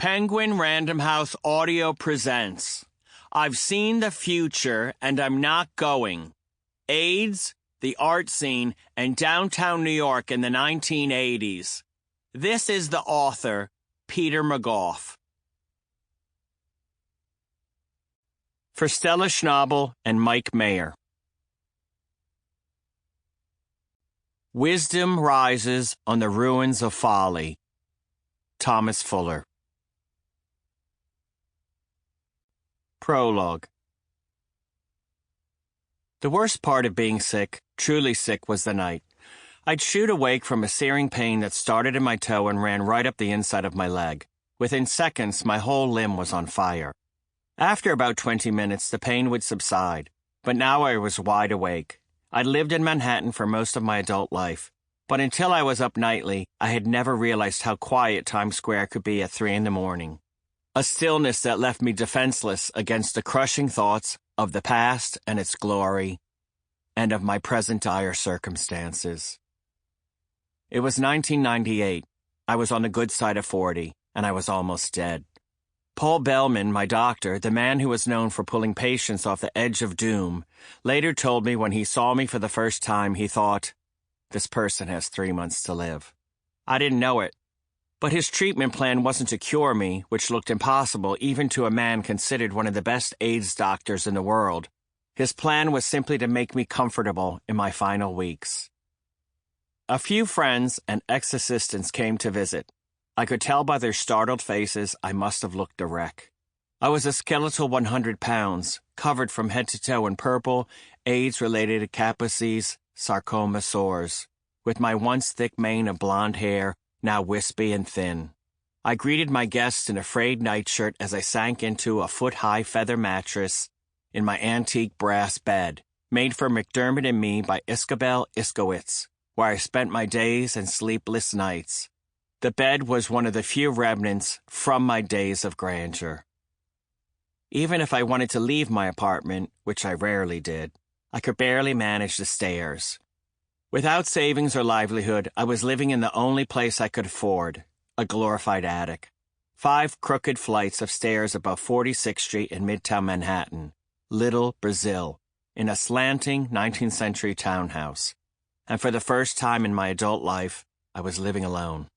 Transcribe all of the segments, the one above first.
Penguin Random House Audio presents I've Seen the Future and I'm Not Going. AIDS, the art scene, and downtown New York in the 1980s. This is the author, Peter McGough. For Stella Schnabel and Mike Mayer. Wisdom rises on the ruins of folly. Thomas Fuller. Prologue. The worst part of being sick, truly sick, was the night. I'd shoot awake from a searing pain that started in my toe and ran right up the inside of my leg. Within seconds, my whole limb was on fire. After about 20 minutes, the pain would subside, but now I was wide awake. I'd lived in Manhattan for most of my adult life, but until I was up nightly, I had never realized how quiet Times Square could be at 3 a.m. A stillness that left me defenseless against the crushing thoughts of the past and its glory, and of my present dire circumstances. It was 1998. I was on the good side of 40, and I was almost dead. Paul Bellman, my doctor, the man who was known for pulling patients off the edge of doom, later told me when he saw me for the first time, he thought, "This person has 3 months to live." I didn't know it. But his treatment plan wasn't to cure me, which looked impossible even to a man considered one of the best AIDS doctors in the world. His plan was simply to make me comfortable in my final weeks. A few friends and ex-assistants came to visit. I could tell by their startled faces I must have looked a wreck. I was a skeletal 100 pounds, covered from head to toe in purple, AIDS-related Kaposi's sarcoma sores, with my once thick mane of blonde hair now wispy and thin. I greeted my guests in a frayed nightshirt as I sank into a foot-high feather mattress in my antique brass bed, made for McDermott and me by Iskabel Iskowitz, where I spent my days and sleepless nights. The bed was one of the few remnants from my days of grandeur. Even if I wanted to leave my apartment, which I rarely did, I could barely manage the stairs. Without savings or livelihood, I was living in the only place I could afford, a glorified attic. 5 crooked flights of stairs above 46th Street in Midtown Manhattan, Little Brazil, in a slanting 19th century townhouse. And for the first time in my adult life, I was living alone.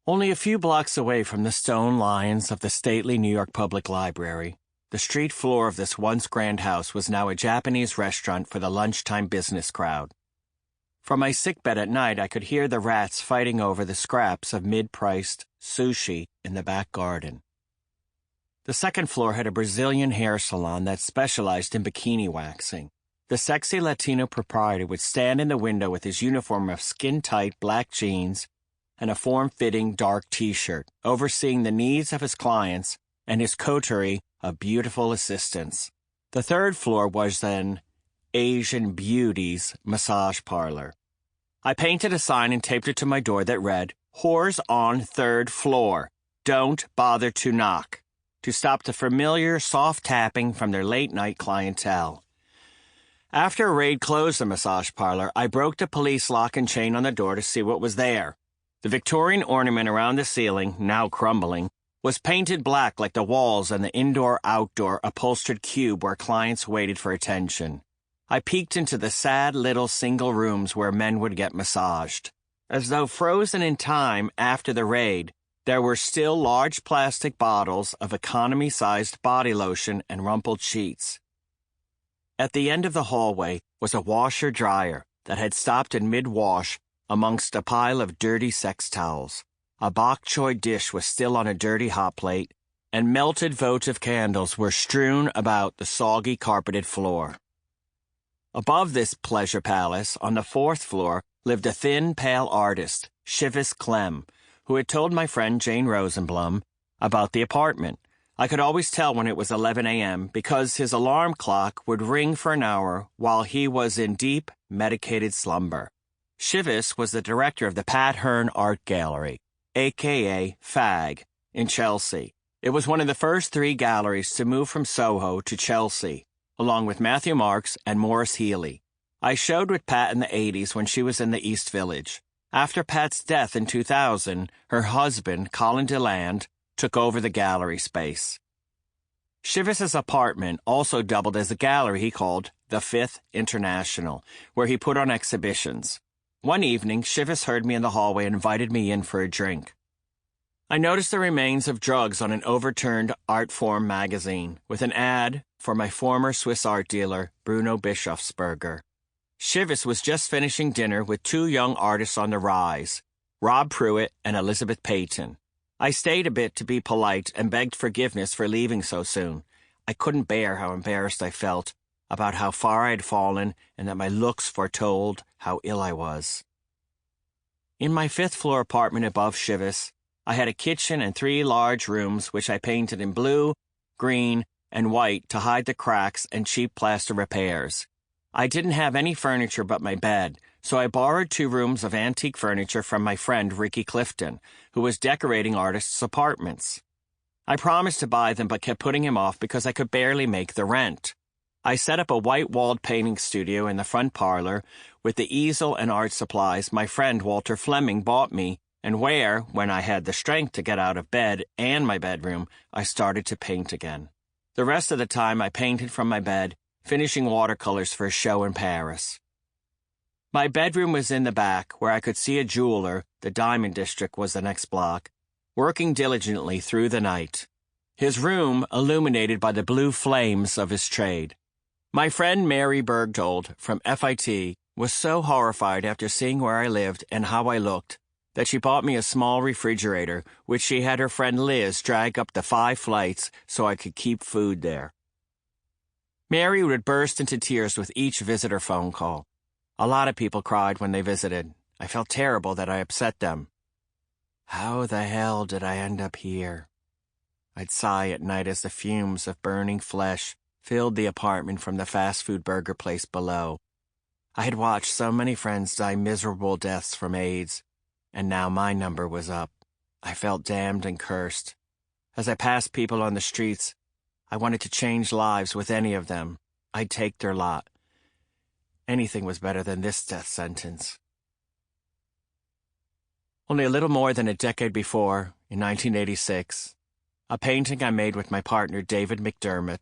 Only a few blocks away from the stone lions of the stately New York Public Library, the street floor of this once grand house was now a Japanese restaurant for the lunchtime business crowd. From my sickbed at night, I could hear the rats fighting over the scraps of mid-priced sushi in the back garden. The second floor had a Brazilian hair salon that specialized in bikini waxing. The sexy Latino proprietor would stand in the window with his uniform of skin-tight black jeans and a form-fitting dark T-shirt, overseeing the needs of his clients and his coterie of beautiful assistants. The third floor was then Asian Beauty's massage parlor. I painted a sign and taped it to my door that read, "Whores on 3rd floor. Don't bother to knock," to stop the familiar soft tapping from their late-night clientele. After a raid closed the massage parlor, I broke the police lock and chain on the door to see what was there. The Victorian ornament around the ceiling, now crumbling, was painted black like the walls and the indoor-outdoor upholstered cube where clients waited for attention. I peeked into the sad little single rooms where men would get massaged. As though frozen in time after the raid, there were still large plastic bottles of economy-sized body lotion and rumpled sheets. At the end of the hallway was a washer-dryer that had stopped in mid-wash amongst a pile of dirty sex towels. A bok choy dish was still on a dirty hot plate, and melted votive candles were strewn about the soggy carpeted floor. Above this pleasure palace, on the 4th floor, lived a thin, pale artist, Shivis Clem, who had told my friend Jane Rosenblum about the apartment. I could always tell when it was 11 a.m. because his alarm clock would ring for an hour while he was in deep, medicated slumber. Shivis was the director of the Pat Hearn Art Gallery, a.k.a. FAG, in Chelsea. It was one of the first 3 galleries to move from Soho to Chelsea, along with Matthew Marks and Morris Healy. I showed with Pat in the 80s when she was in the East Village. After Pat's death in 2000, her husband, Colin DeLand, took over the gallery space. Chivvis's apartment also doubled as a gallery he called the Fifth International, where he put on exhibitions. One evening, Chivvis heard me in the hallway and invited me in for a drink. I noticed the remains of drugs on an overturned Artform magazine, with an ad for my former Swiss art dealer, Bruno Bischofsberger. Chivvis was just finishing dinner with two young artists on the rise, Rob Pruitt and Elizabeth Payton. I stayed a bit to be polite and begged forgiveness for leaving so soon. I couldn't bear how embarrassed I felt about how far I had fallen and that my looks foretold how ill I was. In my fifth-floor apartment above Chivvis, I had a kitchen and 3 large rooms which I painted in blue, green, and white to hide the cracks and cheap plaster repairs. I didn't have any furniture but my bed, so I borrowed 2 rooms of antique furniture from my friend Ricky Clifton, who was decorating artists' apartments. I promised to buy them but kept putting him off because I could barely make the rent. I set up a white-walled painting studio in the front parlor with the easel and art supplies my friend Walter Fleming bought me, and where, when I had the strength to get out of bed and my bedroom, I started to paint again. The rest of the time I painted from my bed, finishing watercolors for a show in Paris. My bedroom was in the back, where I could see a jeweler, the Diamond District was the next block, working diligently through the night. His room illuminated by the blue flames of his trade. My friend Mary Bergdold from FIT was so horrified after seeing where I lived and how I looked that she bought me a small refrigerator, which she had her friend Liz drag up the 5 flights so I could keep food there. Mary would burst into tears with each visitor phone call. A lot of people cried when they visited. I felt terrible that I upset them. How the hell did I end up here? I'd sigh at night as the fumes of burning flesh filled the apartment from the fast food burger place below. I had watched so many friends die miserable deaths from AIDS, and now my number was up. I felt damned and cursed. As I passed people on the streets, I wanted to change lives with any of them. I'd take their lot. Anything was better than this death sentence. Only a little more than a decade before, in 1986, a painting I made with my partner David McDermott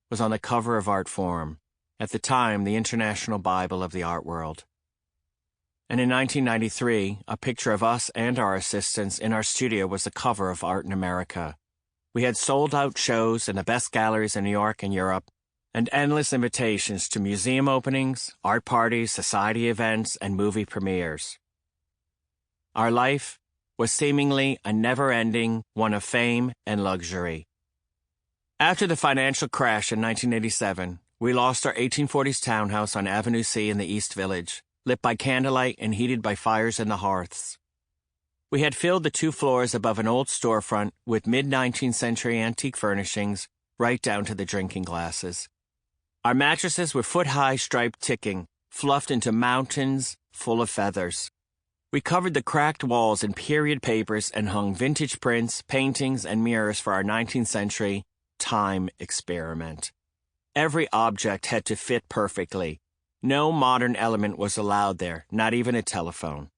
was on the cover of Artforum, at the time the international Bible of the art world. And in 1993, a picture of us and our assistants in our studio was the cover of Art in America. We had sold-out shows in the best galleries in New York and Europe, and endless invitations to museum openings, art parties, society events, and movie premieres. Our life was seemingly a never-ending one of fame and luxury. After the financial crash in 1987, we lost our 1840s townhouse on Avenue C in the East Village, lit by candlelight and heated by fires in the hearths. We had filled the 2 floors above an old storefront with mid-19th century antique furnishings right down to the drinking glasses. Our mattresses were foot-high striped ticking, fluffed into mountains full of feathers. We covered the cracked walls in period papers and hung vintage prints, paintings, and mirrors for our 19th century time experiment. Every object had to fit perfectly. No modern element was allowed there, not even a telephone.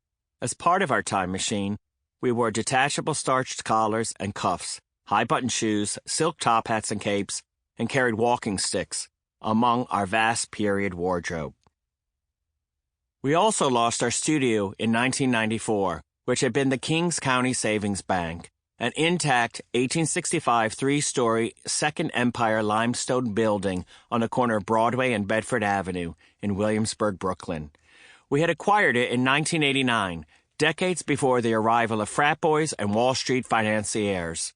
As part of our time machine, we wore detachable starched collars and cuffs, high-button shoes, silk top hats and capes, and carried walking sticks among our vast period wardrobe. We also lost our studio in 1994, which had been the Kings County Savings Bank, an intact 1865 3-story Second Empire limestone building on the corner of Broadway and Bedford Avenue in Williamsburg, Brooklyn. We had acquired it in 1989, decades before the arrival of frat boys and Wall Street financiers.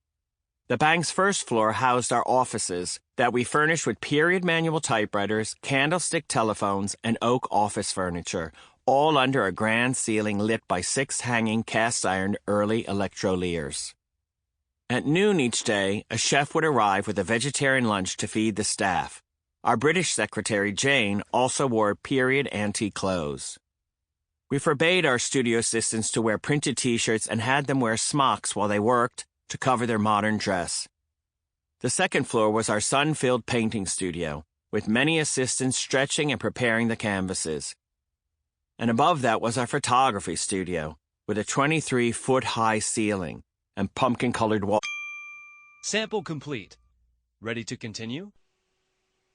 The bank's first floor housed our offices that we furnished with period manual typewriters, candlestick telephones, and oak office furniture, all under a grand ceiling lit by 6 hanging cast-iron early electroliers. At noon each day, a chef would arrive with a vegetarian lunch to feed the staff. Our British secretary, Jane, also wore period antique clothes. We forbade our studio assistants to wear printed T-shirts and had them wear smocks while they worked to cover their modern dress. The second floor was our sun-filled painting studio, with many assistants stretching and preparing the canvases. And above that was our photography studio, with a 23-foot-high ceiling and pumpkin-colored walls. Sample complete. Ready to continue?